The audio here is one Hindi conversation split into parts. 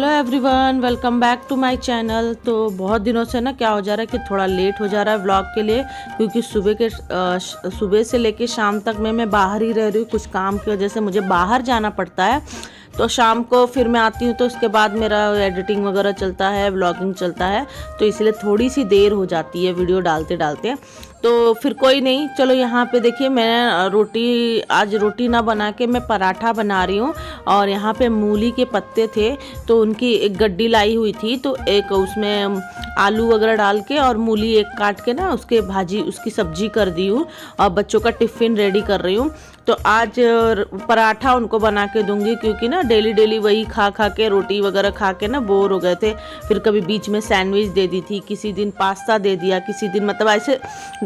Hello everyone, welcome back to my channel. तो बहुत दिनों से ना क्या हो जा रहा है कि थोड़ा लेट हो जा रहा है व्लॉग के लिए, क्योंकि सुबह से लेके शाम तक मैं बाहर ही रह रही हूँ। कुछ काम की वजह से मुझे बाहर जाना पड़ता है, तो शाम को फिर मैं आती हूँ तो उसके बाद मेरा एडिटिंग वगैरह चलता है, व्लॉगिंग चलता है, तो इसलिए थोड़ी सी देर हो जाती है वीडियो डालते डालते। तो फिर कोई नहीं, चलो यहाँ पे देखिए मैं आज रोटी ना बना के मैं पराठा बना रही हूँ। और यहाँ पे मूली के पत्ते थे तो उनकी एक गड्डी लाई हुई थी, तो एक उसमें आलू वगैरह डाल के और मूली एक काट के ना उसकी सब्जी कर दी हूँ और बच्चों का टिफ़िन रेडी कर रही हूँ। तो आज पराठा उनको बना के दूंगी, क्योंकि ना डेली डेली वही खा खा के रोटी वगैरह खा के ना बोर हो गए थे। फिर कभी बीच में सैंडविच दे दी थी, किसी दिन पास्ता दे दिया, किसी दिन मतलब ऐसे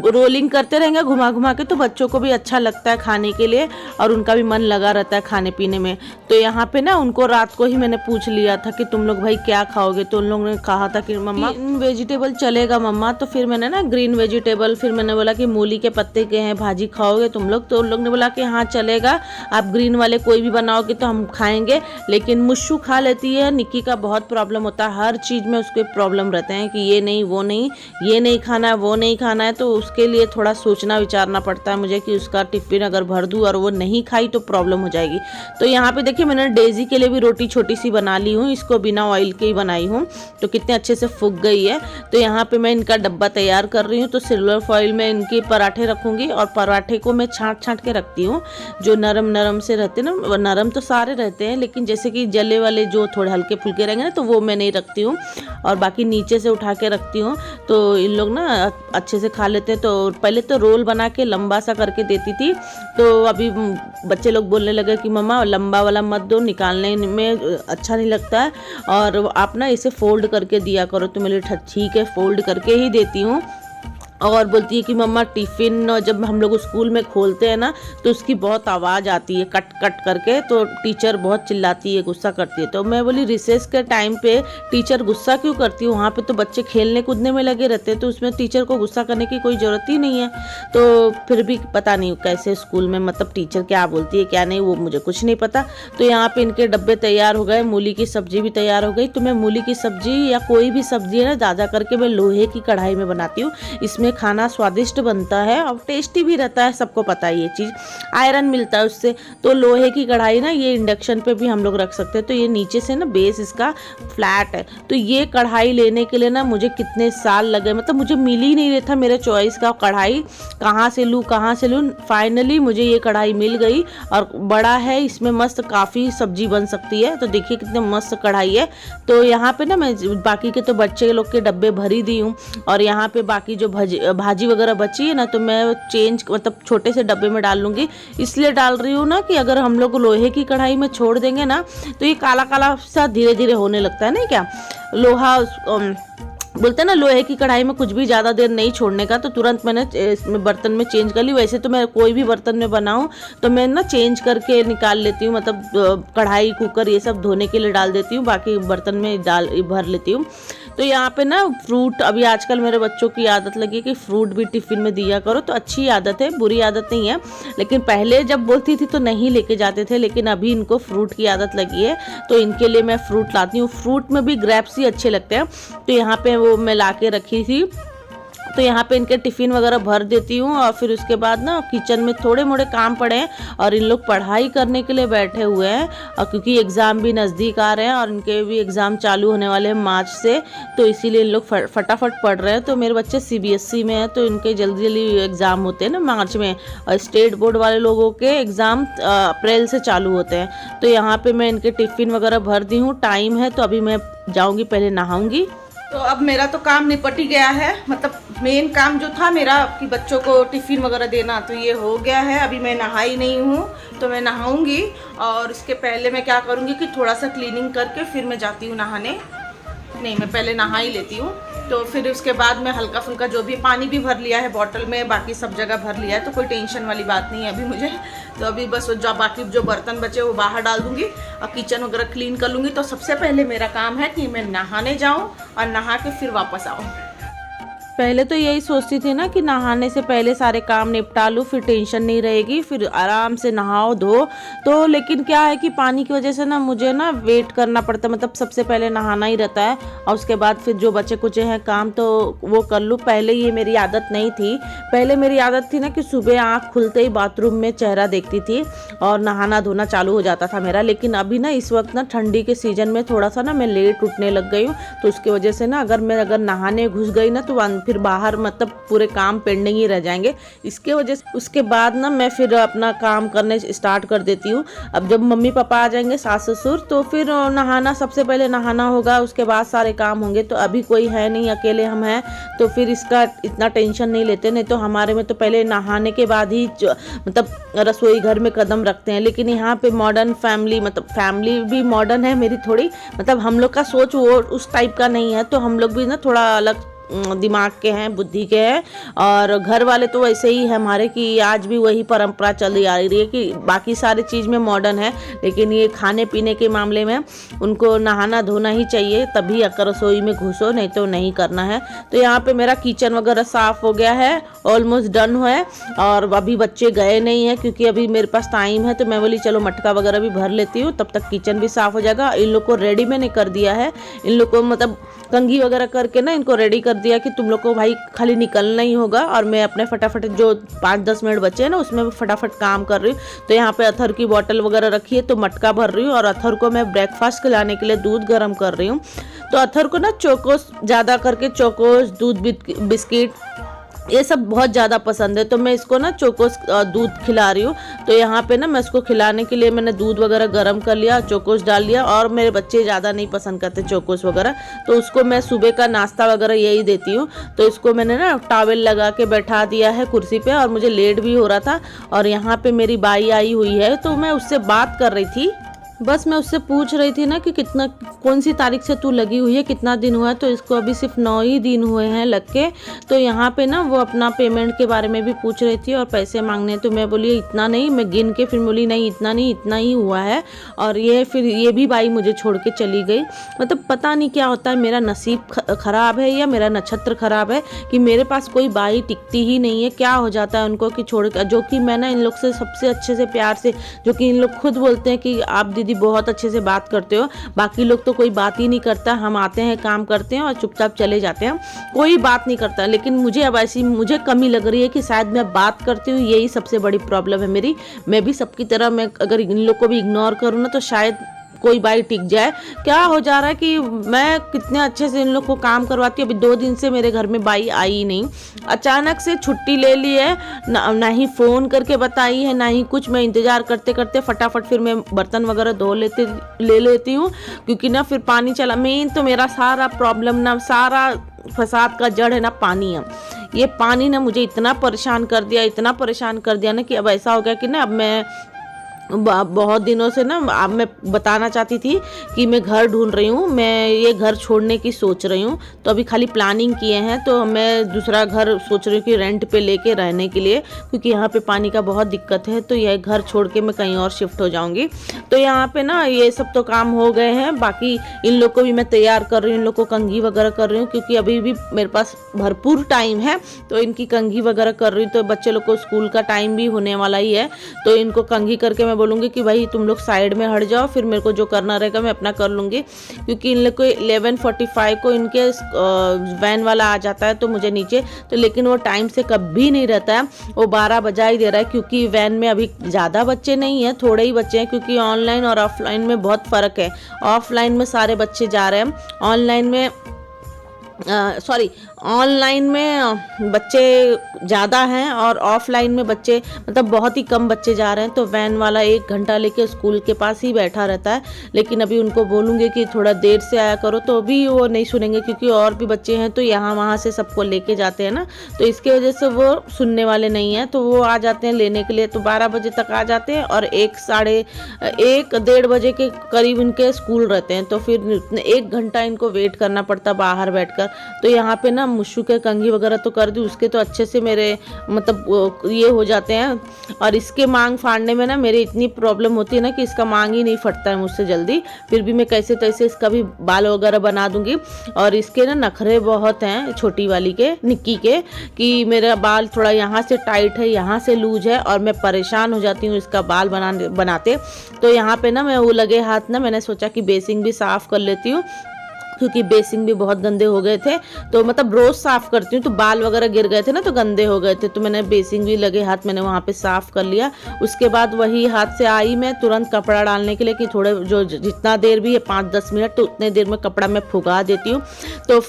रोलिंग करते रहेंगे घुमा घुमा के, तो बच्चों को भी अच्छा लगता है खाने के लिए और उनका भी मन लगा रहता है खाने पीने में। तो यहाँ पे ना उनको रात को ही मैंने पूछ लिया था कि तुम लोग भाई क्या खाओगे, तो उन लोगों ने कहा था कि मम्मा वेजिटेबल चलेगा मम्मा। तो फिर मैंने ना ग्रीन वेजिटेबल, फिर मैंने बोला कि मूली के पत्ते के हैं भाजी खाओगे तुम लोग, तो उन लोग ने बोला कि हाँ चलेगा, आप ग्रीन वाले कोई भी बनाओगे तो हम खाएंगे। लेकिन मुश्शू खा लेती है, निक्की का बहुत प्रॉब्लम होता है, हर चीज़ में उसके प्रॉब्लम रहते हैं कि ये नहीं वो नहीं, ये नहीं खाना है वो नहीं खाना है। तो उसके लिए थोड़ा सोचना विचारना पड़ता है मुझे कि उसका टिफ़िन अगर भर दूँ और वो नहीं खाई तो प्रॉब्लम हो जाएगी। तो यहाँ पे देखिए मैंने डेजी के लिए भी रोटी छोटी सी बना ली हूँ, इसको बिना ऑयल के ही बनाई हूँ, तो कितने अच्छे से फूक गई है। तो यहाँ पे मैं इनका डब्बा तैयार कर रही हूँ, तो सिल्वर फॉइल में इनके पराठे रखूँगी और पराठे को मैं छाँट छाँट के रखती हूँ। जो नरम नरम से रहते हैं ना, नरम तो सारे रहते हैं, लेकिन जैसे कि जले वाले जो थोड़े हल्के फुल्के रहेंगे ना, तो वो मैं नहीं रखती हूँ और बाकी नीचे से उठा के रखती हूँ। तो इन लोग ना अच्छे से खा लेते हैं। तो पहले तो रोल बना के लंबा सा करके देती थी, तो अभी बच्चे लोग बोलने लगे कि मम्मा लंबा वाला मत दो, निकालने में अच्छा नहीं लगता है, और आप ना इसे फोल्ड करके दिया करो। तो मेरे ठीक है, फोल्ड करके ही देती हूँ। और बोलती है कि मम्मा टिफ़िन जब हम लोग स्कूल में खोलते हैं ना, तो उसकी बहुत आवाज़ आती है कट कट करके, तो टीचर बहुत चिल्लाती है, गुस्सा करती है। तो मैं बोली रिसेस के टाइम पे टीचर गुस्सा क्यों करती है, वहाँ पे तो बच्चे खेलने कूदने में लगे रहते हैं, तो उसमें टीचर को गुस्सा करने की कोई ज़रूरत ही नहीं है। तो फिर भी पता नहीं कैसे स्कूल में मतलब टीचर क्या बोलती है क्या नहीं, वो मुझे कुछ नहीं पता। तो यहाँ पर इनके डब्बे तैयार हो गए, मूली की सब्ज़ी भी तैयार हो गई। तो मैं मूली की सब्ज़ी या कोई भी सब्ज़ी है ना, ज़्यादा करके मैं लोहे की कढ़ाई में बनाती हूँ। इसमें खाना स्वादिष्ट बनता है और टेस्टी भी रहता है, सबको पता है ये चीज़, आयरन मिलता है उससे। तो लोहे की कढ़ाई ना, ये इंडक्शन पे भी हम लोग रख सकते हैं। तो ये नीचे से ना बेस इसका फ्लैट है। तो ये कढ़ाई लेने के लिए ना मुझे कितने साल लगे, मतलब मुझे मिल ही नहीं रहा था मेरे चॉइस का कढ़ाई, कहाँ से लूँ। फाइनली मुझे ये कढ़ाई मिल गई और बड़ा है, इसमें मस्त काफ़ी सब्जी बन सकती है। तो देखिए कितने मस्त कढ़ाई है। तो यहाँ पे ना मैं बाकी के तो बच्चे लोग के डब्बे भरी दी हूँ, और यहाँ पे बाकी जो भाजी वगैरह बची है ना, तो मैं मतलब छोटे से डब्बे में डाल लूँगी। इसलिए डाल रही हूँ ना कि अगर हम लोग लोहे की कढ़ाई में छोड़ देंगे ना, तो ये काला काला सा धीरे धीरे होने लगता है, नहीं क्या लोहा बोलते हैं ना, लोहे की कढ़ाई में कुछ भी ज़्यादा देर नहीं छोड़ने का। तो तुरंत मैंने इसमें बर्तन में चेंज कर ली। वैसे तो मैं कोई भी बर्तन में बनाऊँ तो मैं ना चेंज करके निकाल लेती हूँ, मतलब कढ़ाई कुकर ये सब धोने के लिए डाल देती हूँ, बाकी बर्तन में भर लेती हूँ। तो यहाँ पे ना फ्रूट, अभी आजकल मेरे बच्चों की आदत लगी है कि फ्रूट भी टिफ़िन में दिया करो, तो अच्छी आदत है, बुरी आदत नहीं है। लेकिन पहले जब बोलती थी तो नहीं लेके जाते थे, लेकिन अभी इनको फ्रूट की आदत लगी है, तो इनके लिए मैं फ्रूट लाती हूँ। फ्रूट में भी ग्रेप्स ही अच्छे लगते हैं, तो यहाँ पे वो मैं ला के रखी थी। तो यहाँ पे इनके टिफ़िन वगैरह भर देती हूँ, और फिर उसके बाद ना किचन में थोड़े मोड़े काम पड़े हैं, और इन लोग पढ़ाई करने के लिए बैठे हुए हैं, और क्योंकि एग्ज़ाम भी नज़दीक आ रहे हैं और इनके भी एग्ज़ाम चालू होने वाले हैं मार्च से, तो इसीलिए इन लोग फटाफट पढ़ रहे हैं। तो मेरे बच्चे CBSE में हैं, तो इनके जल्दी जल्दी एग्ज़ाम होते हैं ना मार्च में, और स्टेट बोर्ड वाले लोगों के एग्ज़ाम अप्रैल से चालू होते हैं। तो यहाँ पर मैं इनके टिफ़िन वगैरह भर दी हूँ, टाइम है तो अभी मैं जाऊँगी, पहले नहाऊँगी। तो अब मेरा तो काम निपट ही गया है, मतलब मेन काम जो था मेरा कि बच्चों को टिफ़िन वगैरह देना, तो ये हो गया है। अभी मैं नहाई नहीं हूँ, तो मैं नहाऊंगी, और इसके पहले मैं क्या करूँगी कि थोड़ा सा क्लीनिंग करके फिर मैं जाती हूँ नहाने। नहीं, मैं पहले नहा ही लेती हूँ, तो फिर उसके बाद मैं हल्का फुल्का जो भी पानी भी भर लिया है बॉटल में, बाकी सब जगह भर लिया है, तो कोई टेंशन वाली बात नहीं है अभी मुझे। तो अभी बस जो बाकी जो बर्तन बचे वो बाहर डाल दूँगी और किचन वगैरह क्लीन कर लूँगी। तो सबसे पहले मेरा काम है कि मैं नहाने जाऊँ और नहा के फिर वापस आऊँ। पहले तो यही सोचती थी ना कि नहाने से पहले सारे काम निपटा लूँ, फिर टेंशन नहीं रहेगी, फिर आराम से नहाओ धो। तो लेकिन क्या है कि पानी की वजह से ना मुझे ना वेट करना पड़ता है, मतलब सबसे पहले नहाना ही रहता है और उसके बाद फिर जो बचे कुचे हैं काम तो वो कर लूँ। पहले ये मेरी आदत नहीं थी। पहले मेरी आदत थी ना कि सुबह आँख खुलते ही बाथरूम में चेहरा देखती थी और नहाना धोना चालू हो जाता था मेरा। लेकिन अभी ना इस वक्त ना ठंडी के सीज़न में थोड़ा सा ना मैं लेट उठने लग गई हूँ, तो उसकी वजह से ना अगर नहाने घुस गई ना तो फिर बाहर मतलब पूरे काम पेंडिंग ही रह जाएंगे। इसके वजह से उसके बाद ना मैं फिर अपना काम करने स्टार्ट कर देती हूँ। अब जब मम्मी पापा आ जाएंगे, सास ससुर, तो फिर नहाना, सबसे पहले नहाना होगा, उसके बाद सारे काम होंगे। तो अभी कोई है नहीं, अकेले हम हैं, तो फिर इसका इतना टेंशन नहीं लेते। नहीं तो हमारे में तो पहले नहाने के बाद ही मतलब रसोई घर में कदम रखते हैं। लेकिन यहाँ पे मॉडर्न फैमिली, मतलब फैमिली भी मॉडर्न है मेरी थोड़ी, मतलब हम लोग का सोच वो उस टाइप का नहीं है, तो हम लोग भी ना थोड़ा अलग दिमाग के हैं, बुद्धि के हैं। और घर वाले तो वैसे ही है हमारे कि आज भी वही परंपरा चली आ रही है कि बाकी सारी चीज़ में मॉडर्न है, लेकिन ये खाने पीने के मामले में उनको नहाना धोना ही चाहिए, तभी अगर रसोई में घुसो, नहीं तो नहीं करना है। तो यहाँ पे मेरा किचन वगैरह साफ़ हो गया है, ऑलमोस्ट डन है। और अभी बच्चे गए नहीं हैं क्योंकि अभी मेरे पास टाइम है, तो मैं बोली चलो मटका वगैरह भी भर लेती हूँ, तब तक किचन भी साफ़ हो जाएगा। इन लोग को रेडी मैंने कर दिया है, इन लोग को मतलब कंघी वगैरह करके ना इनको रेडी कर दिया कि तुम लोग को भाई खाली निकलना ही होगा। और मैं अपने फटाफट जो 5-10 मिनट बचे हैं ना उसमें फटाफट काम कर रही हूँ। तो यहाँ पे अथर की बोतल वगैरह रखी है, तो मटका भर रही हूँ और अथर को मैं ब्रेकफास्ट खिलाने के लिए दूध गर्म कर रही हूँ। तो अथर को ना चोकोस ज़्यादा करके, चोकोस, दूध बिस्किट ये सब बहुत ज़्यादा पसंद है, तो मैं इसको ना चोकोस दूध खिला रही हूँ। तो यहाँ पे ना मैं इसको खिलाने के लिए मैंने दूध वगैरह गर्म कर लिया, चोकोस डाल लिया। और मेरे बच्चे ज़्यादा नहीं पसंद करते चोकोस वगैरह, तो उसको मैं सुबह का नाश्ता वगैरह यही देती हूँ। तो इसको मैंने ना टॉवेल लगा के बैठा दिया है कुर्सी पे, और मुझे लेट भी हो रहा था। और यहाँ पे मेरी बाई आई हुई है, तो मैं उससे बात कर रही थी। बस मैं उससे पूछ रही थी ना कि कौन सी तारीख से तू लगी हुई है, कितना दिन हुआ है। तो इसको अभी सिर्फ 9 ही दिन हुए हैं लग के। तो यहाँ पे ना वो अपना पेमेंट के बारे में भी पूछ रही थी और पैसे मांगने, तो मैं बोली इतना नहीं, मैं गिन के फिर बोली नहीं इतना नहीं, इतना ही हुआ है। और फिर ये भी बाई मुझे छोड़ के चली गई। मतलब पता नहीं क्या होता है, मेरा नसीब ख़राब है या मेरा नक्षत्र ख़राब है कि मेरे पास कोई बाई टिकती ही नहीं है। क्या हो जाता है उनको कि छोड़, जो कि मैं ना इन लोग से सबसे अच्छे से प्यार से, जो कि इन लोग खुद बोलते हैं कि आप दीदी बहुत अच्छे से बात करते हो, बाकी लोग तो कोई बात ही नहीं करता, हम आते हैं काम करते हैं और चुपचाप चले जाते हैं, कोई बात नहीं करता। लेकिन मुझे अब ऐसी मुझे कमी लग रही है कि शायद मैं बात करती हूँ, यही सबसे बड़ी प्रॉब्लम है मेरी। मैं भी सबकी तरह, मैं अगर इन लोग को भी इग्नोर करूँ ना तो शायद कोई बाई टिक जाए। क्या हो जा रहा है कि मैं कितने अच्छे से इन लोग को काम करवाती हूँ, अभी 2 दिन से मेरे घर में बाई आई ही नहीं, अचानक से छुट्टी ले ली है, ना ही फ़ोन करके बताई है, ना ही कुछ। मैं इंतज़ार करते करते फटाफट फिर मैं बर्तन वगैरह ले लेती हूँ, क्योंकि ना फिर पानी चला। मेन तो मेरा सारा प्रॉब्लम ना, सारा फसाद का जड़ है ना पानी है। ये पानी ना मुझे इतना परेशान कर दिया ना कि अब ऐसा हो गया कि ना अब मैं बहुत दिनों से ना, अब मैं बताना चाहती थी कि मैं घर ढूंढ रही हूँ, मैं ये घर छोड़ने की सोच रही हूँ। तो अभी खाली प्लानिंग किए हैं, तो मैं दूसरा घर सोच रही हूँ कि रेंट पे लेके रहने के लिए, क्योंकि यहाँ पे पानी का बहुत दिक्कत है। तो यह घर छोड़ के मैं कहीं और शिफ्ट हो जाऊँगी। तो यहाँ पे ना ये सब तो काम हो गए हैं, बाकी इन लोग को भी मैं तैयार कर रही हूँ, इन लोग को कंघी वगैरह कर रही हूँ, क्योंकि अभी भी मेरे पास भरपूर टाइम है। तो इनकी कंघी वगैरह कर रही हूँ। तो बच्चे लोग को स्कूल का टाइम भी होने वाला ही है, तो इनको कंघी करके मैं बोलूँगी कि भाई तुम लोग साइड में हट जाओ, फिर मेरे को जो करना रहेगा मैं अपना कर लूँगी। क्योंकि इन लोग को 11:45 को इनके वैन वाला आ जाता है तो मुझे नीचे, तो लेकिन वो टाइम से कभी नहीं रहता है, वो 12 बजा ही दे रहा है। क्योंकि वैन में अभी ज़्यादा बच्चे नहीं हैं, थोड़े ही बच्चे हैं, क्योंकि ऑनलाइन और ऑफलाइन में बहुत फ़र्क है। ऑफलाइन में सारे बच्चे जा रहे हैं, ऑनलाइन में बच्चे ज़्यादा हैं और ऑफलाइन में बच्चे मतलब बहुत ही कम बच्चे जा रहे हैं। तो वैन वाला 1 घंटा लेके स्कूल के पास ही बैठा रहता है। लेकिन अभी उनको बोलूँगी कि थोड़ा देर से आया करो, तो अभी वो नहीं सुनेंगे, क्योंकि और भी बच्चे हैं तो यहाँ वहाँ से सबको लेके जाते हैं ना, तो इसके वजह से वो सुनने वाले नहीं हैं। तो वो आ जाते हैं लेने के लिए, तो 12 बजे तक आ जाते हैं और 1-1:30 बजे के करीब इनके स्कूल रहते हैं। तो फिर 1 घंटा इनको वेट करना पड़ता बाहर बैठकर। तो यहाँ पे ना मुश्शू के कंघी वगैरह तो कर दी, उसके तो अच्छे से मेरे मतलब ये हो जाते हैं। और इसके मांग फाड़ने में ना मेरी इतनी प्रॉब्लम होती है ना कि इसका मांग ही नहीं फटता है मुझसे जल्दी, फिर भी मैं कैसे तैसे इसका भी बाल वगैरह बना दूंगी। और इसके ना नखरे बहुत हैं छोटी वाली के, निक्की के, कि मेरा बाल थोड़ा यहाँ से टाइट है, यहाँ से लूज है, और मैं परेशान हो जाती हूँ इसका बाल बनाते। तो यहाँ पे ना मैं वो लगे हाथ ना मैंने सोचा कि बेसिंग भी साफ़ कर लेती हूँ, क्योंकि बेसिंग भी बहुत गंदे हो गए थे। तो मतलब रोज़ साफ़ करती हूँ तो बाल वगैरह गिर गए थे ना तो गंदे हो गए थे, तो मैंने बेसिंग भी लगे हाथ मैंने वहाँ पे साफ़ कर लिया। उसके बाद वही हाथ से आई मैं तुरंत कपड़ा डालने के लिए कि थोड़े जो जितना देर भी है 5-10 मिनट, तो उतने देर में कपड़ा मैं फुगा देती हूँ। तो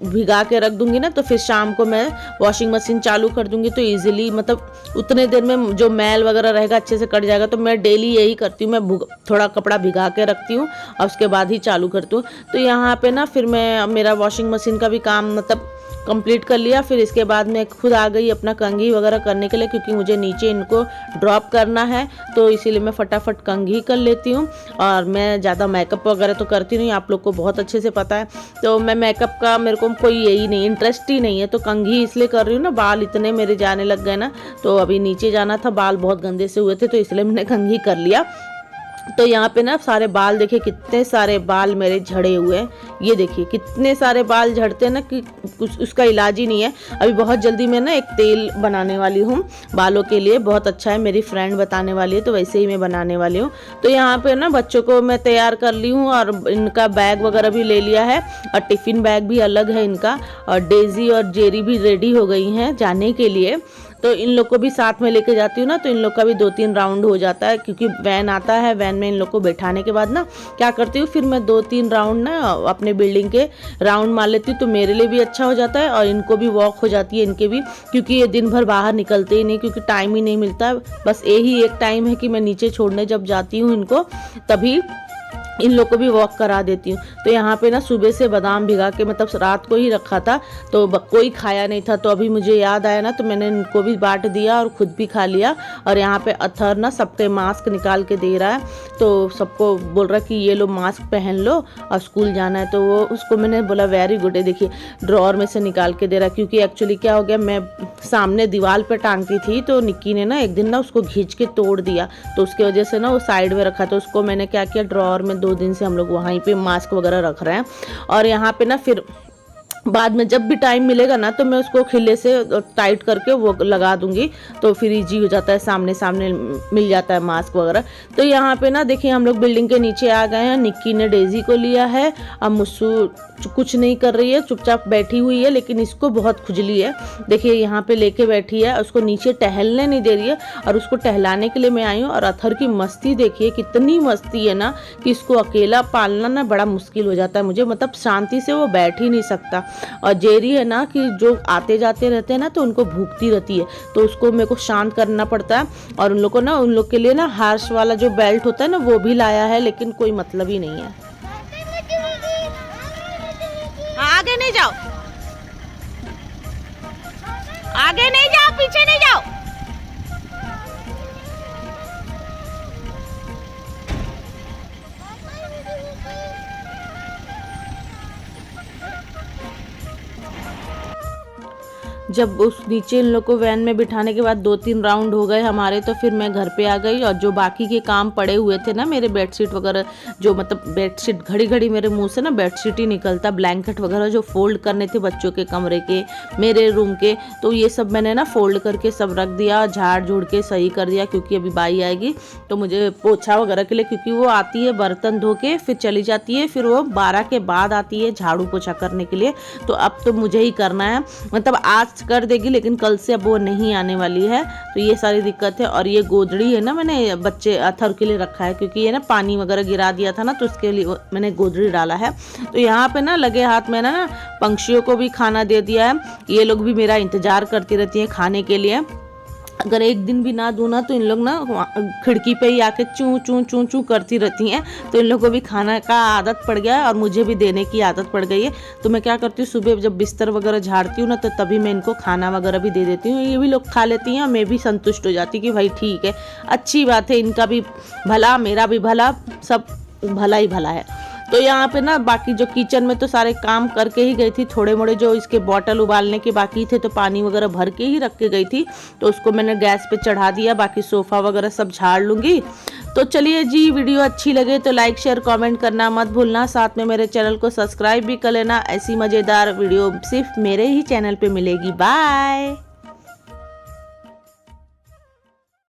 भिगा के रख दूँगी ना, तो फिर शाम को मैं वॉशिंग मशीन चालू कर दूँगी, तो ईजिली मतलब उतने देर में जो मैल वगैरह रहेगा अच्छे से कट जाएगा। तो मैं डेली यही करती हूँ, मैं थोड़ा कपड़ा भिगा के रखती हूँ और उसके बाद ही चालू करती हूँ। तो यहाँ पे ना फिर मैं मेरा वॉशिंग मशीन का भी काम मतलब कंप्लीट कर लिया। फिर इसके बाद मैं खुद आ गई अपना कंघी वगैरह करने के लिए, क्योंकि मुझे नीचे इनको ड्रॉप करना है, तो इसीलिए मैं फटाफट कंघी कर लेती हूँ। और मैं ज़्यादा मेकअप वगैरह तो करती नहीं, आप लोग को बहुत अच्छे से पता है। तो मैं मेकअप का मेरे को कोई यही नहीं, इंटरेस्ट ही नहीं है, तो कंघी इसलिए कर रही हूँ ना, बाल इतने मेरे जाने लग गए ना, तो अभी नीचे जाना था, बाल बहुत गंदे से हुए थे, तो इसलिए मैंने कंघी कर लिया। तो यहाँ पे ना सारे बाल देखिए, कितने सारे बाल मेरे झड़े हुए हैं, ये देखिए कितने सारे बाल झड़ते हैं ना कि कुछ उसका इलाज ही नहीं है। अभी बहुत जल्दी मैं ना एक तेल बनाने वाली हूँ बालों के लिए, बहुत अच्छा है, मेरी फ्रेंड बताने वाली है, तो वैसे ही मैं बनाने वाली हूँ। तो यहाँ पे ना बच्चों को मैं तैयार कर ली हूँ और इनका बैग वगैरह भी ले लिया है, और टिफ़िन बैग भी अलग है इनका, और डेजी और जेरी भी रेडी हो गई हैं जाने के लिए। तो इन लोग को भी साथ में लेके जाती हूँ ना, तो इन लोग का भी 2-3 राउंड हो जाता है, क्योंकि वैन आता है, वैन में इन लोग को बैठाने के बाद ना क्या करती हूँ, फिर मैं 2-3 राउंड ना अपने बिल्डिंग के राउंड मार लेती हूँ, तो मेरे लिए भी अच्छा हो जाता है और इनको भी वॉक हो जाती है इनके भी, क्योंकि ये दिन भर बाहर निकलते ही नहीं, क्योंकि टाइम ही नहीं मिलता। बस यही एक टाइम है कि मैं नीचे छोड़ने जब जाती हूँ इनको, तभी इन लोग को भी वॉक करा देती हूँ। तो यहाँ पे ना सुबह से बादाम भिगा के मतलब रात को ही रखा था, तो कोई खाया नहीं था, तो अभी मुझे याद आया ना, तो मैंने इनको भी बांट दिया और खुद भी खा लिया। और यहाँ पे अथर ना सबके मास्क निकाल के दे रहा है, तो सबको बोल रहा है कि ये लो मास्क पहन लो और स्कूल जाना है। तो वो उसको मैंने बोला वेरी गुड है, देखिए ड्रॉअर में से निकाल के दे रहा है, क्योंकि एक्चुअली क्या हो गया, मैं सामने दीवार पर टांगती थी, तो निक्की ने ना एक दिन ना उसको खींच के तोड़ दिया, तो उसकी वजह से ना वो साइड में रखा, तो उसको मैंने क्या किया, ड्रॉअर में 2 दिन से हम लोग वहीं पे मास्क वगैरह रख रहे हैं। और यहाँ पे ना फिर बाद में जब भी टाइम मिलेगा ना, तो मैं उसको खिले से टाइट करके वो लगा दूंगी, तो फिर इजी हो जाता है, सामने सामने मिल जाता है मास्क वगैरह। तो यहाँ पे ना देखिए हम लोग बिल्डिंग के नीचे आ गए हैं, निक्की ने डेजी को लिया है, अब मुस्सू कुछ नहीं कर रही है, चुपचाप बैठी हुई है, लेकिन इसको बहुत खुजली है, देखिए यहाँ पे लेके बैठी है, उसको नीचे टहलने नहीं दे रही है, और उसको टहलाने के लिए मैं आई हूँ। और अथर की मस्ती देखिए, कितनी मस्ती है ना कि इसको अकेला पालना ना बड़ा मुश्किल हो जाता है मुझे, मतलब शांति से वो बैठ ही नहीं सकता। और जेरी है ना कि जो आते जाते रहते हैं ना, तो उनको भूखती रहती है, तो उसको मेरे को शांत करना पड़ता है। और उन लोग को ना, उन लोग के लिए ना हार्श वाला जो बेल्ट होता है ना, वो भी लाया है, लेकिन कोई मतलब ही नहीं है। आगे नहीं जाओ, आगे नहीं जाओ, पीछे नहीं जाओ। जब उस नीचे इन लोग को वैन में बिठाने के बाद 2-3 राउंड हो गए हमारे, तो फिर मैं घर पे आ गई। और जो बाकी के काम पड़े हुए थे ना, मेरे बेडशीट वगैरह, जो मतलब बेडशीट घड़ी घड़ी मेरे मुंह से ना बेडशीट ही निकलता, ब्लैंकेट वगैरह जो फोल्ड करने थे बच्चों के कमरे के, मेरे रूम के, तो ये सब मैंने ना फोल्ड करके सब रख दिया, झाड़ झूड़ के सही कर दिया, क्योंकि अभी बाई आएगी तो मुझे पोछा वगैरह के लिए, क्योंकि वो आती है बर्तन धो के फिर चली जाती है, फिर वो 12 के बाद आती है झाड़ू पोछा करने के लिए, तो अब तो मुझे ही करना है, मतलब आज कर देगी, लेकिन कल से अब वो नहीं आने वाली है, तो ये सारी दिक्कत है। और ये गोदड़ी है ना, मैंने बच्चे अथर के लिए रखा है, क्योंकि ये ना पानी वगैरह गिरा दिया था ना, तो उसके लिए मैंने गोदड़ी डाला है। तो यहाँ पे ना लगे हाथ में ना पंछियों को भी खाना दे दिया है, ये लोग भी मेरा इंतजार करती रहती हैं खाने के लिए। अगर एक दिन भी ना दूँ ना, तो इन लोग ना खिड़की पे ही आके चूँ चूँ चूँ चूँ करती रहती हैं, तो इन लोगों को भी खाना का आदत पड़ गया है, और मुझे भी देने की आदत पड़ गई है। तो मैं क्या करती हूँ, सुबह जब बिस्तर वगैरह झाड़ती हूँ ना, तो तभी मैं इनको खाना वगैरह भी दे देती हूँ, ये भी लोग खा लेती हैं, और मैं भी संतुष्ट हो जाती कि भाई ठीक है, अच्छी बात है, इनका भी भला मेरा भी भला, सब भला ही भला है। तो यहाँ पे ना बाकी जो किचन में तो सारे काम करके ही गई थी, थोड़े मोड़े जो इसके बॉटल उबालने के बाकी थे तो पानी वगैरह भर के ही रख के गई थी, तो उसको मैंने गैस पे चढ़ा दिया। बाकी सोफ़ा वगैरह सब झाड़ लूँगी। तो चलिए जी, वीडियो अच्छी लगे तो लाइक शेयर कमेंट करना मत भूलना, साथ में मेरे चैनल को सब्सक्राइब भी कर लेना। ऐसी मज़ेदार वीडियो सिर्फ मेरे ही चैनल पे मिलेगी। बाय।